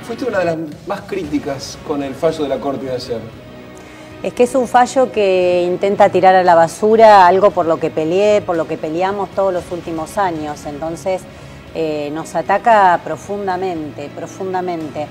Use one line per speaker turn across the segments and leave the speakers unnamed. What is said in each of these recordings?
fuiste una de las más críticas con el fallo de la Corte de ayer.
Es que es un fallo que intenta tirar a la basura algo por lo que peleé, por lo que peleamos todos los últimos años. Entonces nos ataca profundamente, profundamente.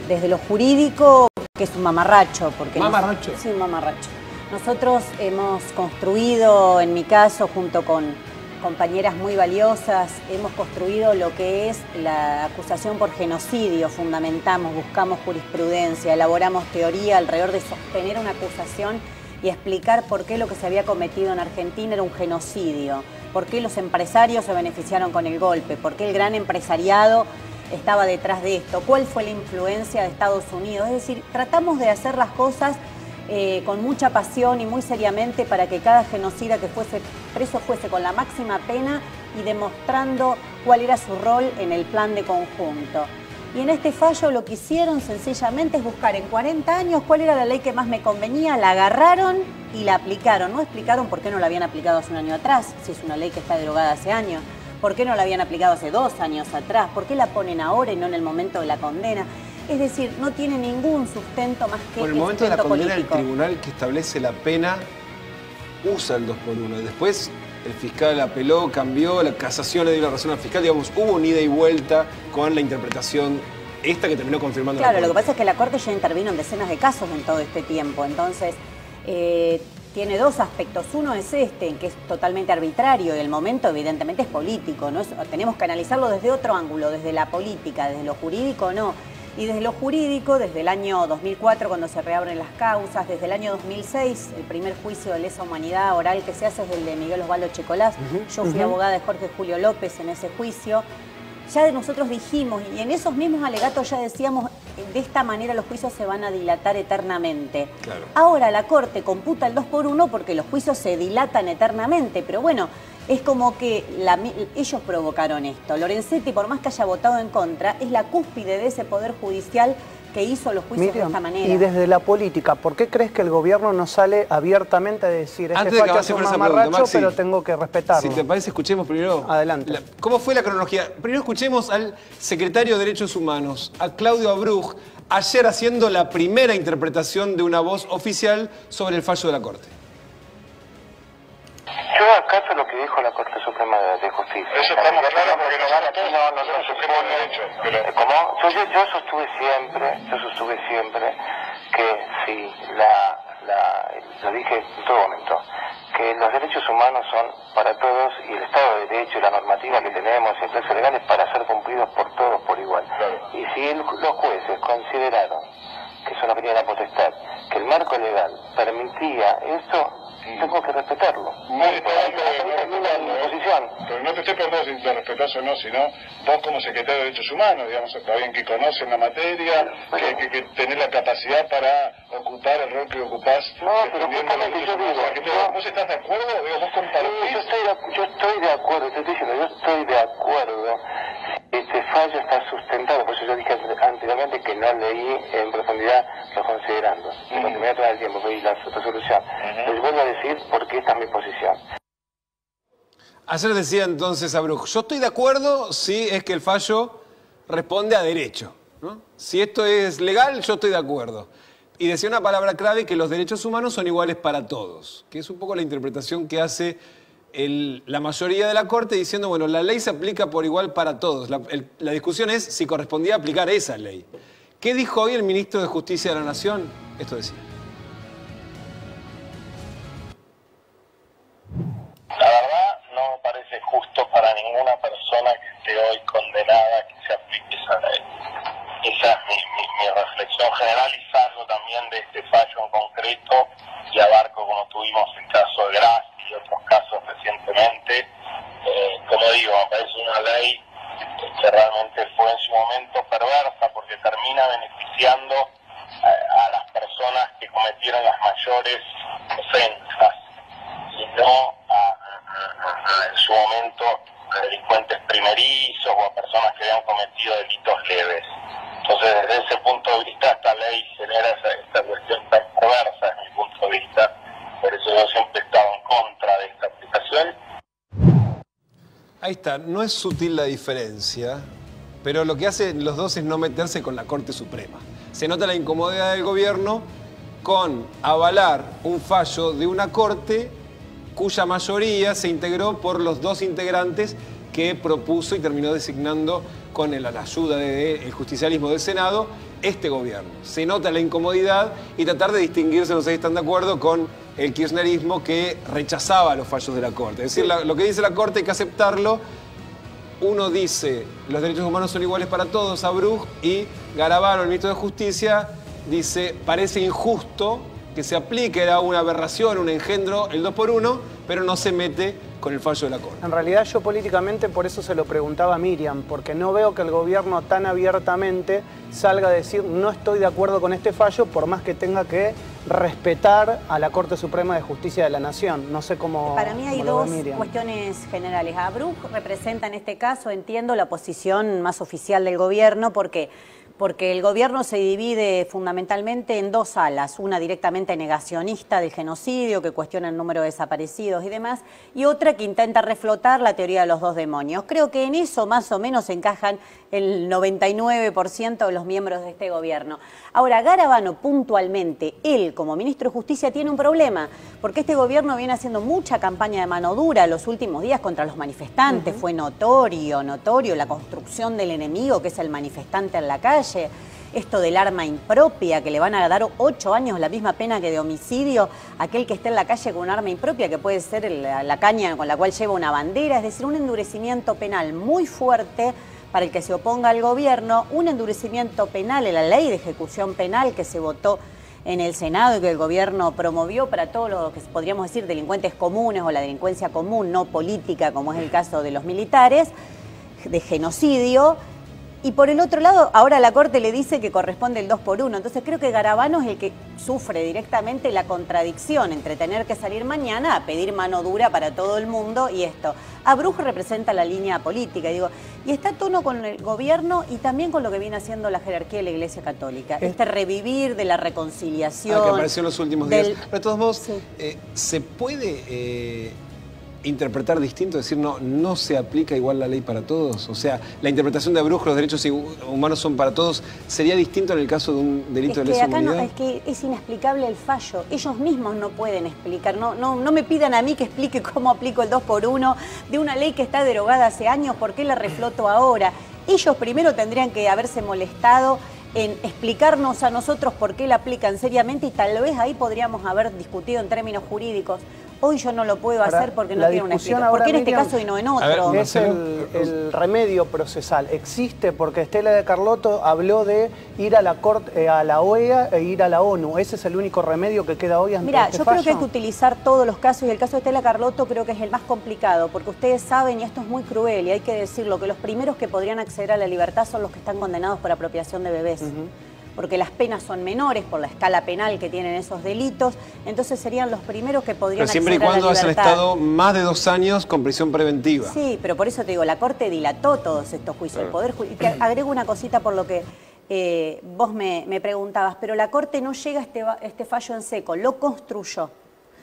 Desde lo jurídico, que es un mamarracho.
¿Mamarracho?
Sí, un mamarracho. Nosotros hemos construido, en mi caso, junto con compañeras muy valiosas, hemos construido lo que es la acusación por genocidio, fundamentamos, buscamos jurisprudencia, elaboramos teoría alrededor de sostener una acusación y explicar por qué lo que se había cometido en Argentina era un genocidio, por qué los empresarios se beneficiaron con el golpe, por qué el gran empresariado estaba detrás de esto, cuál fue la influencia de Estados Unidos. Es decir, tratamos de hacer las cosas con mucha pasión y muy seriamente para que cada genocida que fuese preso fuese con la máxima pena y demostrando cuál era su rol en el plan de conjunto. Y en este fallo lo que hicieron sencillamente es buscar en 40 años cuál era la ley que más me convenía, la agarraron y la aplicaron. No explicaron por qué no la habían aplicado hace un año atrás, si es una ley que está derogada hace años. ¿Por qué no la habían aplicado hace 2 años atrás? ¿Por qué la ponen ahora y no en el momento de la condena? Es decir, no tiene ningún sustento más que
por el momento de la condena
político.
El tribunal que establece la pena usa el 2 por 1. Después el fiscal apeló, cambió, la casación le dio la razón al fiscal. Digamos, hubo un ida y vuelta con la interpretación esta que terminó confirmando la Corte.
Claro, lo que pasa es que la Corte ya intervino en decenas de casos en todo este tiempo. Entonces, tiene 2 aspectos. Uno es este, que es totalmente arbitrario y el momento evidentemente es político, ¿no? Tenemos que analizarlo desde otro ángulo, desde la política, desde lo jurídico no. Y desde lo jurídico, desde el año 2004, cuando se reabren las causas, desde el año 2006, el primer juicio de lesa humanidad oral que se hace es el de Miguel Osvaldo Checolás. Yo fui abogada de Jorge Julio López en ese juicio. Ya nosotros dijimos, y en esos mismos alegatos ya decíamos, de esta manera los juicios se van a dilatar eternamente.
Claro.
Ahora la Corte computa el 2 por 1 porque los juicios se dilatan eternamente, pero bueno, es como que ellos provocaron esto. Lorenzetti, por más que haya votado en contra, es la cúspide de ese poder judicial que hizo los juicios de esta manera.
Y desde la política, ¿por qué crees que el gobierno no sale abiertamente a decir este facho es un mamarracho, pero tengo que respetarlo?
Si te parece, escuchemos primero.
Adelante.
¿Cómo fue la cronología? Primero escuchemos al secretario de Derechos Humanos, a Claudio Abruj, ayer haciendo la primera interpretación de una voz oficial sobre el fallo de la Corte.
Yo acato lo que dijo la Corte Suprema de Justicia.
Eso estamos claros porque nosotros supone hecho.
¿Cómo? Yo sostuve siempre que si lo dije en todo momento, que los derechos humanos son para todos y el Estado de Derecho y la normativa que tenemos y el proceso legal es para ser cumplidos por todos por igual.
Claro.
Y si los jueces consideraron, que eso no tenía la potestad, que el marco legal permitía esto, tengo que respetarlo.
Pero no te estoy preguntando si lo respetás o no, sino vos como secretario de Derechos Humanos, digamos, está bien que conocen la materia, que tenés la capacidad para ocupar el rol que ocupás.
No, pero justamente yo digo...
¿Vos estás de acuerdo? Digo, ¿vos compartís?
Yo estoy de acuerdo, te estoy diciendo, yo estoy de acuerdo. Este fallo está sustentado, por eso yo dije anteriormente que no leí en profundidad los considerandos. Cuando me voy a tomar el tiempo, pedí la resolución. Les vuelvo a decir por qué esta es mi posición.
Ayer decía entonces Abruj, yo estoy de acuerdo si es que el fallo responde a derecho, ¿no? Si esto es legal, yo estoy de acuerdo. Y decía una palabra clave, que los derechos humanos son iguales para todos, que es un poco la interpretación que hace la mayoría de la Corte diciendo, bueno, la ley se aplica por igual para todos. La discusión es si correspondía aplicar esa ley. ¿Qué dijo hoy el ministro de Justicia de la Nación? Esto decía.
La verdad no me parece justo para ninguna persona que esté hoy condenada que se aplique esa ley. Esa es mi reflexión general y salgo también de este fallo en concreto y abarco, como tuvimos el caso de Graci y otros casos recientemente. Como digo, me parece una ley que realmente fue en su momento perversa porque termina beneficiando a las personas que cometieron las mayores ofensas y no en su momento a delincuentes primerizos o a personas que habían cometido delitos leves. Entonces, desde ese punto de vista, esta ley genera esta cuestión tan perversa, desde mi punto de vista. Por eso yo siempre he estado en contra de esta aplicación.
Ahí está, no es sutil la diferencia pero lo que hacen los dos es no meterse con la Corte Suprema. Se nota la incomodidad del gobierno con avalar un fallo de una corte cuya mayoría se integró por los dos integrantes que propuso y terminó designando con la ayuda del justicialismo del Senado este gobierno. Se nota la incomodidad y tratar de distinguirse, no sé si están de acuerdo, con el kirchnerismo que rechazaba los fallos de la Corte. Es decir, lo que dice la Corte hay que aceptarlo. Uno dice, los derechos humanos son iguales para todos, Abrug, y Garabano, el ministro de Justicia, dice, parece injusto que se aplique, era una aberración, un engendro, el 2x1, pero no se mete con el fallo de la Corte.
En realidad yo políticamente por eso se lo preguntaba a Miriam, porque no veo que el gobierno tan abiertamente salga a decir no estoy de acuerdo con este fallo, por más que tenga que respetar a la Corte Suprema de Justicia de la Nación. No sé cómo.
Para mí hay dos cuestiones generales. Abrug representa en este caso, entiendo, la posición más oficial del gobierno, porque el gobierno se divide fundamentalmente en dos alas, una directamente negacionista del genocidio, que cuestiona el número de desaparecidos y demás, y otra que intenta reflotar la teoría de los dos demonios. Creo que en eso más o menos encajan el 99% de los miembros de este gobierno. Ahora, Garabano puntualmente, él como ministro de Justicia tiene un problema, porque este gobierno viene haciendo mucha campaña de mano dura los últimos días contra los manifestantes. Fue notorio la construcción del enemigo, que es el manifestante en la calle. Esto del arma impropia, que le van a dar 8 años la misma pena que de homicidio aquel que esté en la calle con un arma impropia, que puede ser la caña con la cual lleva una bandera, es decir, un endurecimiento penal muy fuerte para el que se oponga al gobierno, un endurecimiento penal en la ley de ejecución penal que se votó en el Senado y que el gobierno promovió para todos los que podríamos decir delincuentes comunes o la delincuencia común, no política, como es el caso de los militares, de genocidio. Y por el otro lado, ahora la Corte le dice que corresponde el 2x1. Entonces creo que Garabano es el que sufre directamente la contradicción entre tener que salir mañana a pedir mano dura para todo el mundo y esto. Abrug representa la línea política, digo, y está a tono con el gobierno y también con lo que viene haciendo la jerarquía de la Iglesia Católica. Este revivir de la reconciliación.
Que apareció en los últimos días. Pero de todos modos, sí. ¿Se puede interpretar distinto, decir no se aplica igual la ley para todos? O sea, la interpretación de Abrug, los derechos humanos son para todos, ¿sería distinto en el caso de un delito de lesa humanidad?
Es que es inexplicable el fallo. Ellos mismos no pueden explicar. No me pidan a mí que explique cómo aplico el 2x1 de una ley que está derogada hace años, ¿por qué la refloto ahora? Ellos primero tendrían que haberse molestado en explicarnos a nosotros por qué la aplican seriamente y tal vez ahí podríamos haber discutido en términos jurídicos. Hoy yo no lo puedo hacer porque no tiene una explicación. ¿Por qué en este caso y no en otro?
Es el remedio procesal. Existe porque Estela de Carlotto habló de ir a la Corte, a la OEA e ir a la ONU. Ese es el único remedio que queda hoy ante este fallo.
Creo que hay que utilizar todos los casos y el caso de Estela Carlotto creo que es el más complicado porque ustedes saben, y esto es muy cruel y hay que decirlo, que los primeros que podrían acceder a la libertad son los que están condenados por apropiación de bebés. Porque las penas son menores por la escala penal que tienen esos delitos, entonces serían los primeros que podrían acceder a la libertad.
Siempre y cuando hayan estado más de 2 años con prisión preventiva.
Sí, pero por eso te digo, la Corte dilató todos estos juicios. El Poder Judicial. Y te agrego una cosita por lo que vos me preguntabas, pero la Corte no llega a este fallo en seco, lo construyó.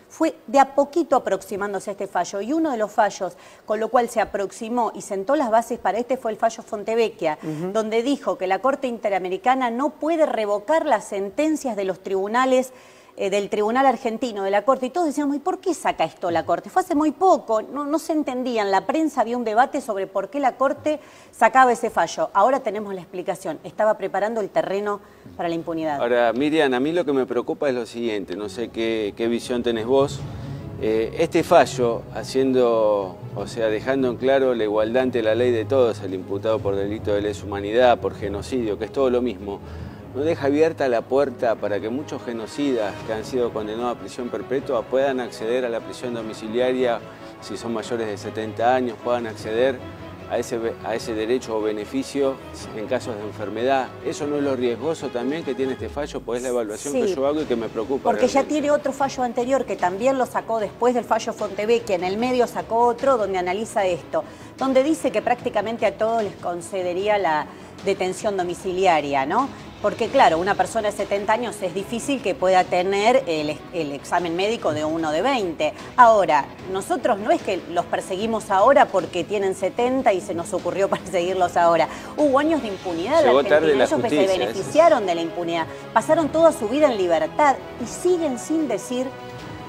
Fue de a poquito aproximándose a este fallo y uno de los fallos con lo cual se aproximó y sentó las bases para este fue el fallo Fontevecchia, donde dijo que la Corte Interamericana no puede revocar las sentencias de los tribunales, del Tribunal Argentino, de la Corte, y todos decíamos, ¿y por qué saca esto la Corte? Fue hace muy poco, no se entendía, en la prensa había un debate sobre por qué la Corte sacaba ese fallo. Ahora tenemos la explicación, estaba preparando el terreno para la impunidad.
Ahora, Miriam, a mí lo que me preocupa es lo siguiente, no sé qué visión tenés vos. Este fallo, dejando en claro la igualdad ante la ley de todos, el imputado por delito de lesa humanidad, por genocidio, que es todo lo mismo, no deja abierta la puerta para que muchos genocidas que han sido condenados a prisión perpetua puedan acceder a la prisión domiciliaria si son mayores de 70 años, puedan acceder a ese derecho o beneficio en casos de enfermedad. ¿Eso no es lo riesgoso también que tiene este fallo? Pues es la evaluación que yo hago y que me preocupa.
Porque realmente ya tiene otro fallo anterior que también lo sacó después del fallo Fontevecchia, en el medio sacó otro donde analiza esto, donde dice que prácticamente a todos les concedería la detención domiciliaria, ¿no? Porque claro, una persona de 70 años es difícil que pueda tener el examen médico de uno de 20. Ahora, nosotros no es que los perseguimos ahora porque tienen 70 y se nos ocurrió perseguirlos ahora. Hubo años de impunidad en la Argentina, ellos se beneficiaron de la impunidad. Pasaron toda su vida en libertad y siguen sin decir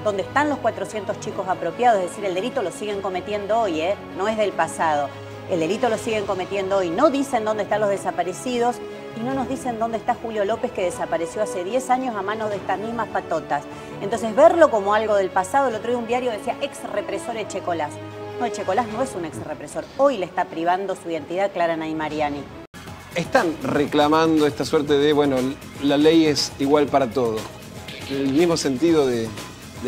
dónde están los 400 chicos apropiados. Es decir, el delito lo siguen cometiendo hoy, no es del pasado. El delito lo siguen cometiendo hoy. No dicen dónde están los desaparecidos y no nos dicen dónde está Julio López, que desapareció hace 10 años a manos de estas mismas patotas. Entonces, verlo como algo del pasado, el otro día un diario decía ex-represor Echecolás. No, Echecolás no es un ex-represor. Hoy le está privando su identidad Clara Naimariani.
Están reclamando esta suerte de, bueno, la ley es igual para todo. El mismo sentido de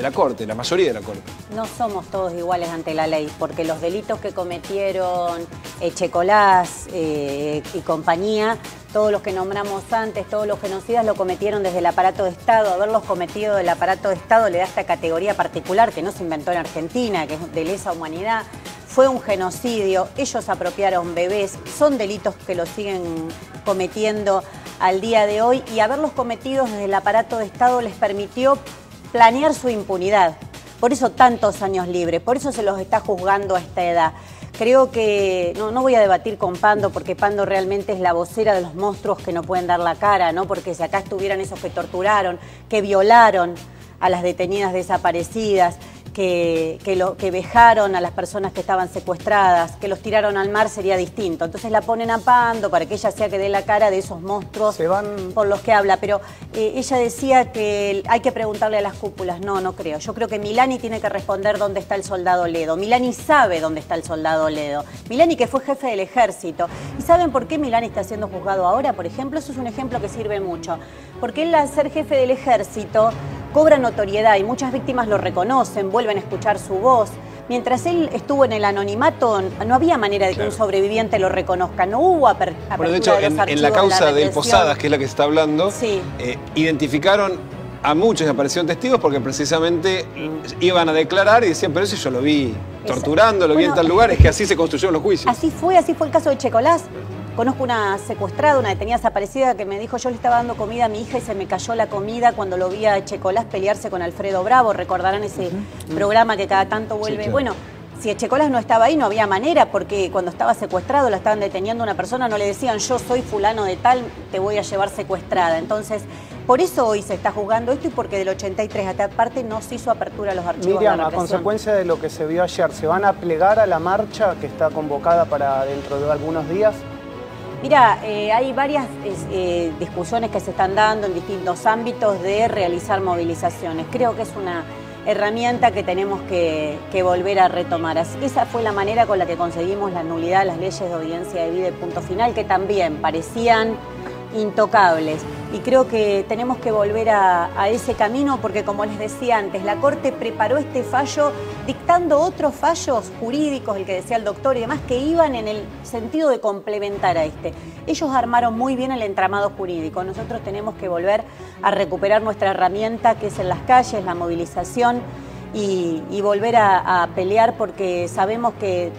la Corte, la mayoría de la Corte.
No somos todos iguales ante la ley, porque los delitos que cometieron Echecolás y compañía, todos los que nombramos antes, todos los genocidas lo cometieron desde el aparato de Estado. Haberlos cometido del aparato de Estado le da esta categoría particular que no se inventó en Argentina, que es de lesa humanidad. Fue un genocidio, ellos apropiaron bebés, son delitos que los siguen cometiendo al día de hoy y haberlos cometido desde el aparato de Estado les permitió planear su impunidad. Por eso tantos años libres, por eso se los está juzgando a esta edad. Creo que, no voy a debatir con Pando, porque Pando realmente es la vocera de los monstruos que no pueden dar la cara, ¿no? Porque si acá estuvieran esos que torturaron, que violaron a las detenidas desaparecidas, que vejaron a las personas que estaban secuestradas, que los tiraron al mar, sería distinto. Entonces la ponen a Pando para que ella sea que dé la cara de esos monstruos por los que habla. Pero ella decía que hay que preguntarle a las cúpulas. No creo. Yo creo que Milani tiene que responder dónde está el soldado Ledo. Milani sabe dónde está el soldado Ledo. Milani, que fue jefe del ejército. ¿Y saben por qué Milani está siendo juzgado ahora, por ejemplo? Eso es un ejemplo que sirve mucho. Porque él, al ser jefe del ejército, cobra notoriedad y muchas víctimas lo reconocen, vuelven a escuchar su voz. Mientras él estuvo en el anonimato, no había manera de que un sobreviviente lo reconozca. No hubo apertura.
Bueno, de hecho, en la causa del Posadas, que es la que se está hablando,
sí,
identificaron a muchos y aparecieron testigos porque precisamente iban a declarar y decían, pero eso yo lo vi torturando, lo vi en tal lugar, es que así se construyeron los juicios.
Así fue el caso de Echecolás. Conozco una secuestrada, una detenida desaparecida que me dijo, yo le estaba dando comida a mi hija y se me cayó la comida cuando lo vi a Echecolás pelearse con Alfredo Bravo. Recordarán ese programa que cada tanto vuelve. Sí, claro. Bueno, si Echecolás no estaba ahí no había manera, porque cuando estaba secuestrado, la estaban deteniendo una persona, no le decían, yo soy fulano de tal, te voy a llevar secuestrada. Entonces, por eso hoy se está juzgando esto y porque del 83 hasta parte no se hizo apertura a los archivos.
Miriam, a consecuencia de lo que se vio ayer, ¿se van a plegar a la marcha que está convocada para dentro de algunos días?
Mira, hay varias discusiones que se están dando en distintos ámbitos de realizar movilizaciones. Creo que es una herramienta que tenemos que volver a retomar. Esa fue la manera con la que conseguimos la nulidad de las leyes de audiencia debida y punto final, que también parecían intocables. Y creo que tenemos que volver a ese camino porque, como les decía antes, la Corte preparó este fallo dictando otros fallos jurídicos, el que decía el doctor y demás, que iban en el sentido de complementar a este. Ellos armaron muy bien el entramado jurídico. Nosotros tenemos que volver a recuperar nuestra herramienta, que es en las calles, la movilización, y volver a pelear porque sabemos que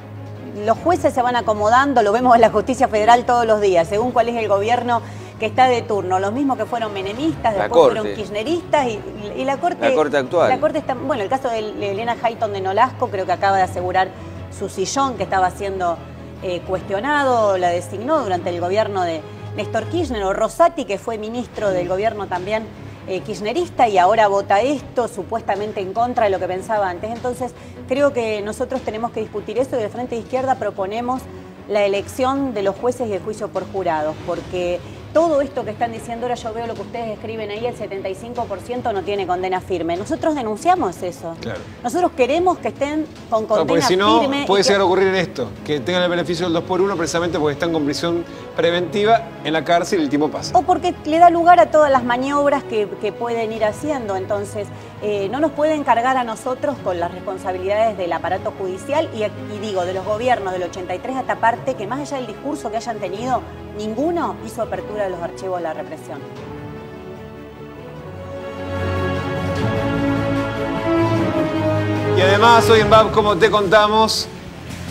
los jueces se van acomodando, lo vemos en la justicia federal todos los días, según cuál es el gobierno que está de turno. Los mismos que fueron menemistas, después fueron kirchneristas y la Corte
actual.
La Corte está, bueno, el caso de Elena Hayton de Nolasco creo que acaba de asegurar su sillón que estaba siendo cuestionado, la designó durante el gobierno de Néstor Kirchner, o Rosati, que fue ministro del gobierno también kirchnerista y ahora vota esto supuestamente en contra de lo que pensaba antes. Entonces creo que nosotros tenemos que discutir eso y del Frente de Izquierda proponemos la elección de los jueces y el juicio por jurados, porque todo esto que están diciendo ahora, yo veo lo que ustedes escriben ahí, el 75% no tiene condena firme. Nosotros denunciamos eso. Claro. Nosotros queremos que estén con condena firme. Porque si no,
puede llegar a ocurrir esto, que tengan el beneficio del 2x1 precisamente porque están con prisión preventiva en la cárcel y el tiempo pasa.
O porque le da lugar a todas las maniobras que pueden ir haciendo. Entonces, no nos pueden cargar a nosotros con las responsabilidades del aparato judicial y digo, de los gobiernos del 83 hasta parte, que más allá del discurso que hayan tenido, ninguno hizo apertura de los archivos de la represión.
Y además, hoy en BAP, como te contamos,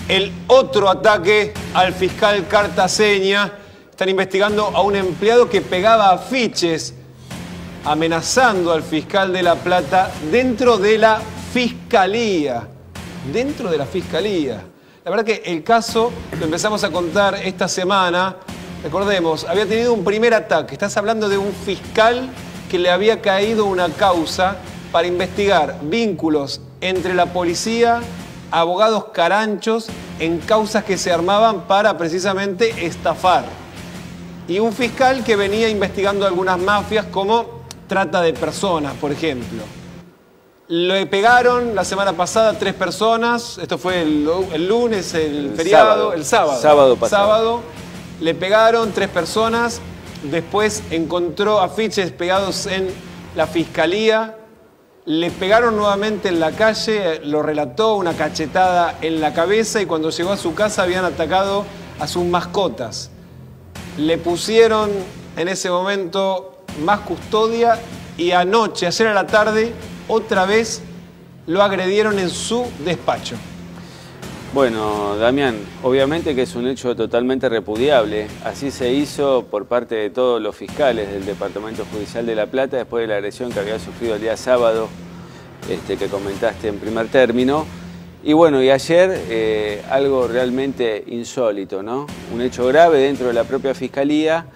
el otro ataque al fiscal Cartaseña. Están investigando a un empleado que pegaba afiches amenazando al fiscal de La Plata dentro de la fiscalía. Dentro de la fiscalía. La verdad que el caso lo empezamos a contar esta semana. Recordemos, había tenido un primer ataque. Estás hablando de un fiscal que le había caído una causa para investigar vínculos entre la policía, abogados caranchos, en causas que se armaban para precisamente estafar. Y un fiscal que venía investigando algunas mafias como trata de personas, por ejemplo. Le pegaron la semana pasada 3 personas, esto fue el lunes, el feriado, el sábado.
Sábado pasado.
Sábado, le pegaron 3 personas, después encontró afiches pegados en la fiscalía, le pegaron nuevamente en la calle, lo relató, una cachetada en la cabeza, y cuando llegó a su casa habían atacado a sus mascotas. Le pusieron en ese momento más custodia y anoche, ayer a la tarde, otra vez lo agredieron en su despacho.
Bueno, Damián, obviamente que es un hecho totalmente repudiable. Así se hizo por parte de todos los fiscales del Departamento Judicial de La Plata después de la agresión que había sufrido el día sábado, que comentaste en primer término. Y bueno, y ayer algo realmente insólito, ¿no? Un hecho grave dentro de la propia Fiscalía,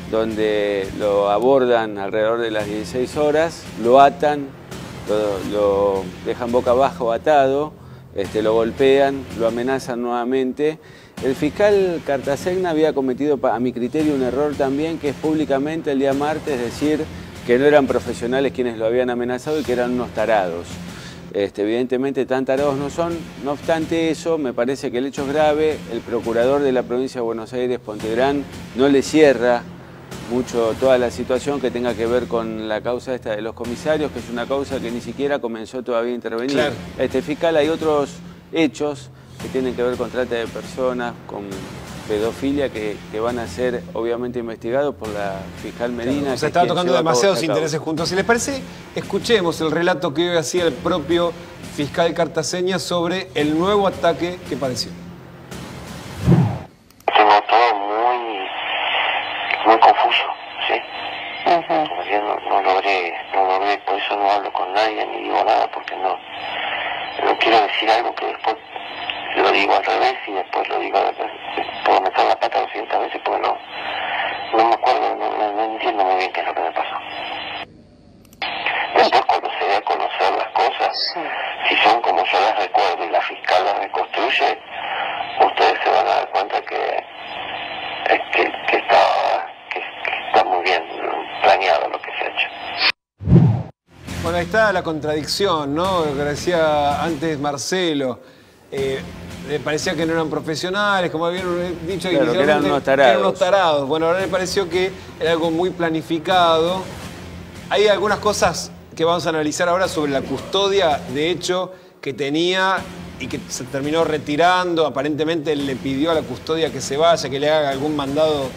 donde lo abordan alrededor de las 16 horas, lo atan, lo dejan boca abajo atado, lo golpean, lo amenazan nuevamente. El fiscal Cartasegna había cometido, a mi criterio, un error también, que es públicamente el día martes decir que no eran profesionales quienes lo habían amenazado y que eran unos tarados. Evidentemente tan tarados no son. No obstante eso, me parece que el hecho es grave. El procurador de la provincia de Buenos Aires, Pontegrán, no le cierra mucho toda la situación que tenga que ver con la causa esta de los comisarios, que es una causa que ni siquiera comenzó todavía a intervenir. Claro. Fiscal, hay otros hechos que tienen que ver con trata de personas, con pedofilia, que van a ser obviamente investigados por la fiscal Medina.
Claro, se estaba tocando demasiados intereses juntos. Si les parece, escuchemos el relato que hoy hacía el propio fiscal Cartasegna sobre el nuevo ataque que padeció.
Tengo todo muy confuso, ¿sí? Todavía no logré, por eso no hablo con nadie ni digo nada, porque no quiero decir algo que después lo digo al revés y después lo digo, puedo meter la pata 200 veces porque no me acuerdo, no entiendo muy bien qué es lo que me pasó. Después cuando se dé a conocer las cosas, si son como yo las recuerdo y la fiscal las reconstruye, ustedes se van a dar cuenta que está muy bien planeado lo que se ha hecho.
Bueno, ahí está la contradicción, ¿no? Lo que decía antes Marcelo. Le parecía que no eran profesionales, como habían dicho
claro,
inicialmente,
que eran unos tarados.
Bueno, ahora me pareció que era algo muy planificado. Hay algunas cosas que vamos a analizar ahora sobre la custodia, de hecho, que tenía y que se terminó retirando. Aparentemente le pidió a la custodia que se vaya, que le haga algún mandado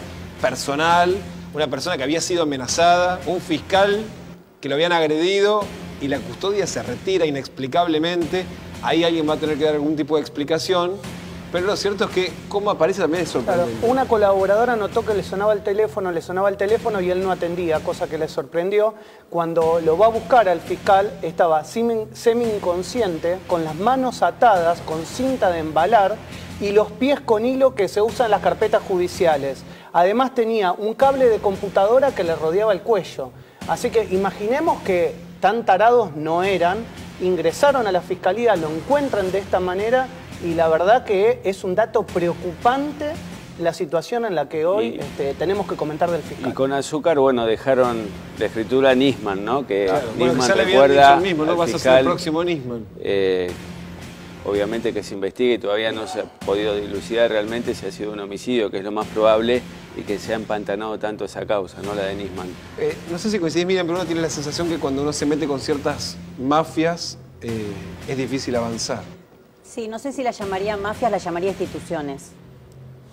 personal. Una persona que había sido amenazada, un fiscal que lo habían agredido y la custodia se retira inexplicablemente. Ahí alguien va a tener que dar algún tipo de explicación, pero lo cierto es que cómo aparece también es sorprendente.
Claro, una colaboradora notó que le sonaba el teléfono y él no atendía, cosa que le sorprendió. Cuando lo va a buscar al fiscal, estaba semi-inconsciente, con las manos atadas, con cinta de embalar y los pies con hilo que se usan en las carpetas judiciales. Además tenía un cable de computadora que le rodeaba el cuello. Así que imaginemos que tan tarados no eran. Ingresaron a la fiscalía, lo encuentran de esta manera y la verdad que es un dato preocupante la situación en la que hoy tenemos que comentar del fiscal.
Y con azúcar, bueno, dejaron la escritura Nisman, ¿no? Que
claro,
Nisman
bueno, que
recuerda
el mismo, ¿no? Vas
fiscal,
a ser el próximo Nisman.
Obviamente que se investigue y todavía no se ha podido dilucidar realmente si ha sido un homicidio, que es lo más probable, y que se ha empantanado tanto esa causa, no la de Nisman.
No sé si coincidís, Miriam, pero uno tiene la sensación que cuando uno se mete con ciertas mafias es difícil avanzar.
Sí, no sé si la llamaría mafias, la llamaría instituciones,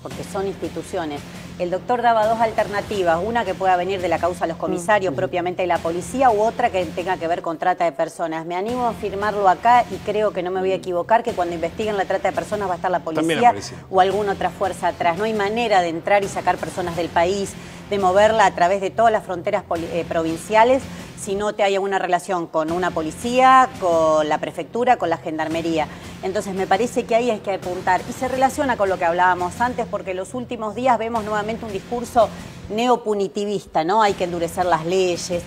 porque son instituciones. el doctor daba dos alternativas, una que pueda venir de la causa de los comisarios, propiamente de la policía, u otra que tenga que ver con trata de personas. Me animo a afirmarlo acá y creo que no me voy a equivocar, que cuando investiguen la trata de personas va a estar la policía o alguna otra fuerza atrás. No hay manera de entrar y sacar personas del país, de moverla a través de todas las fronteras provinciales, si no te haya una relación con una policía, con la prefectura, con la gendarmería. Entonces me parece que ahí hay que apuntar. Y se relaciona con lo que hablábamos antes, porque en los últimos días vemos nuevamente un discurso neopunitivista, ¿no? Hay que endurecer las leyes.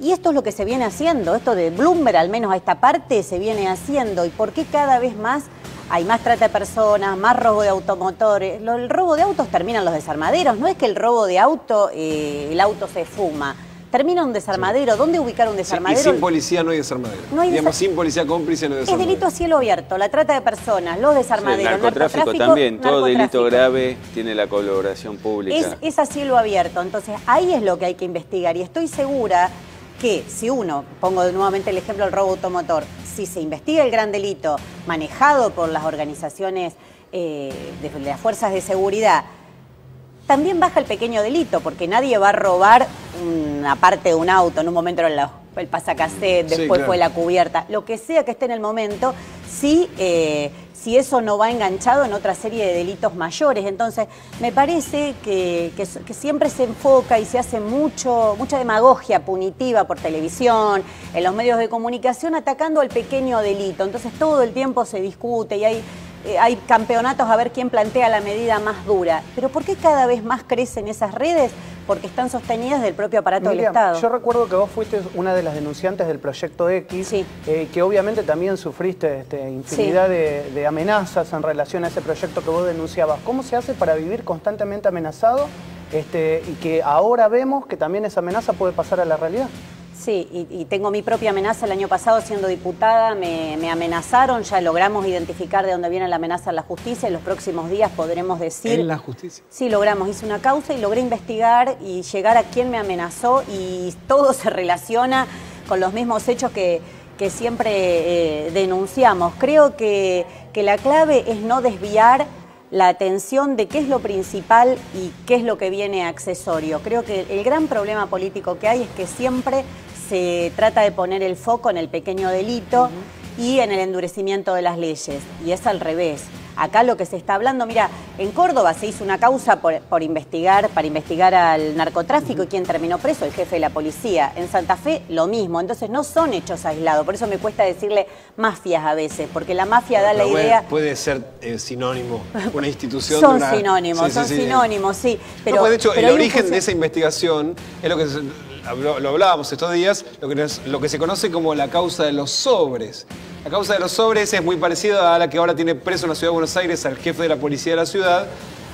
Y esto es lo que se viene haciendo, esto de Bloomberg, al menos a esta parte, se viene haciendo. ¿Y por qué cada vez más hay más trata de personas, más robo de automotores? El robo de autos termina en los desarmaderos. No es que el robo de auto, el auto se fuma. Termina un desarmadero. Sí. ¿Dónde ubicar un desarmadero?
Sí, y sin policía no hay desarmadero. No hay digamos, sin policía cómplice no hay desarmadero.
Es delito a cielo abierto, la trata de personas, los desarmaderos,
sí, el narcotráfico también, todo delito grave tiene la colaboración pública.
Es a cielo abierto, entonces ahí es lo que hay que investigar y estoy segura que si uno, pongo nuevamente el ejemplo del robo automotor, si se investiga el gran delito manejado por las organizaciones de las fuerzas de seguridad, también baja el pequeño delito, porque nadie va a robar una parte de un auto, en un momento era el pasacassette, después sí, claro, fue la cubierta, lo que sea que esté en el momento, si eso no va enganchado en otra serie de delitos mayores. Entonces, me parece que siempre se enfoca y se hace mucha demagogia punitiva por televisión, en los medios de comunicación, atacando al pequeño delito. Entonces, todo el tiempo se discute y hay campeonatos a ver quién plantea la medida más dura. Pero ¿por qué cada vez más crecen esas redes? Porque están sostenidas del propio aparato del Estado.
Yo recuerdo que vos fuiste una de las denunciantes del Proyecto X, sí, que obviamente también sufriste infinidad sí, de amenazas en relación a ese proyecto que vos denunciabas. ¿Cómo se hace para vivir constantemente amenazado y que ahora vemos que también esa amenaza puede pasar a la realidad?
Sí, y tengo mi propia amenaza. El año pasado, siendo diputada, me amenazaron. Ya logramos identificar de dónde viene la amenaza en la justicia. En los próximos días podremos decir...
¿En la justicia?
Sí, logramos. Hice una causa y logré investigar y llegar a quién me amenazó. Y todo se relaciona con los mismos hechos que siempre denunciamos. Creo que la clave es no desviar la atención de qué es lo principal y qué es lo que viene accesorio. Creo que el gran problema político que hay es que siempre se trata de poner el foco en el pequeño delito y en el endurecimiento de las leyes, y es al revés. Acá lo que se está hablando, mira, en Córdoba se hizo una causa para investigar al narcotráfico y quien terminó preso, el jefe de la policía. En Santa Fe, lo mismo. Entonces no son hechos aislados, por eso me cuesta decirle mafias a veces, porque la mafia da la idea...
Puede ser sinónimo, una institución...
Son sinónimos, son sinónimos, sí.
Pero, de hecho, el origen de esa investigación es lo que... Lo hablábamos estos días, lo que se conoce como la causa de los sobres. La causa de los sobres es muy parecida a la que ahora tiene preso en la Ciudad de Buenos Aires al jefe de la policía de la ciudad,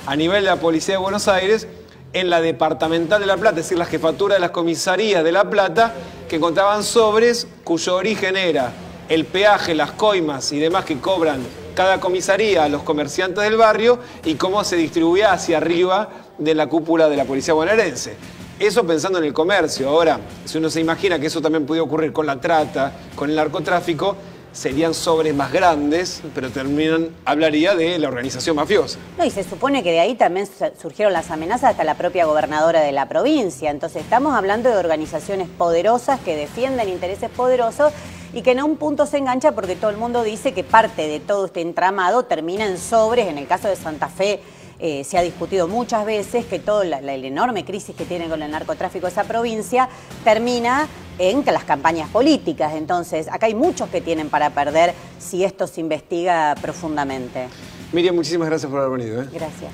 a nivel de la policía de Buenos Aires, en la departamental de La Plata, es decir, la jefatura de las comisarías de La Plata, que encontraban sobres cuyo origen era el peaje, las coimas y demás que cobran cada comisaría a los comerciantes del barrio y cómo se distribuía hacia arriba de la cúpula de la policía bonaerense. Eso pensando en el comercio. Ahora, si uno se imagina que eso también puede ocurrir con la trata, con el narcotráfico, serían sobres más grandes, pero hablaría de la organización mafiosa.
No, y se supone que de ahí también surgieron las amenazas hasta la propia gobernadora de la provincia. Entonces estamos hablando de organizaciones poderosas que defienden intereses poderosos y que en un punto se engancha porque todo el mundo dice que parte de todo este entramado termina en sobres. En el caso de Santa Fe, se ha discutido muchas veces que toda la enorme crisis que tiene con el narcotráfico esa provincia termina en las campañas políticas. Entonces, acá hay muchos que tienen para perder si esto se investiga profundamente.
Miriam, muchísimas gracias por haber venido.
Gracias.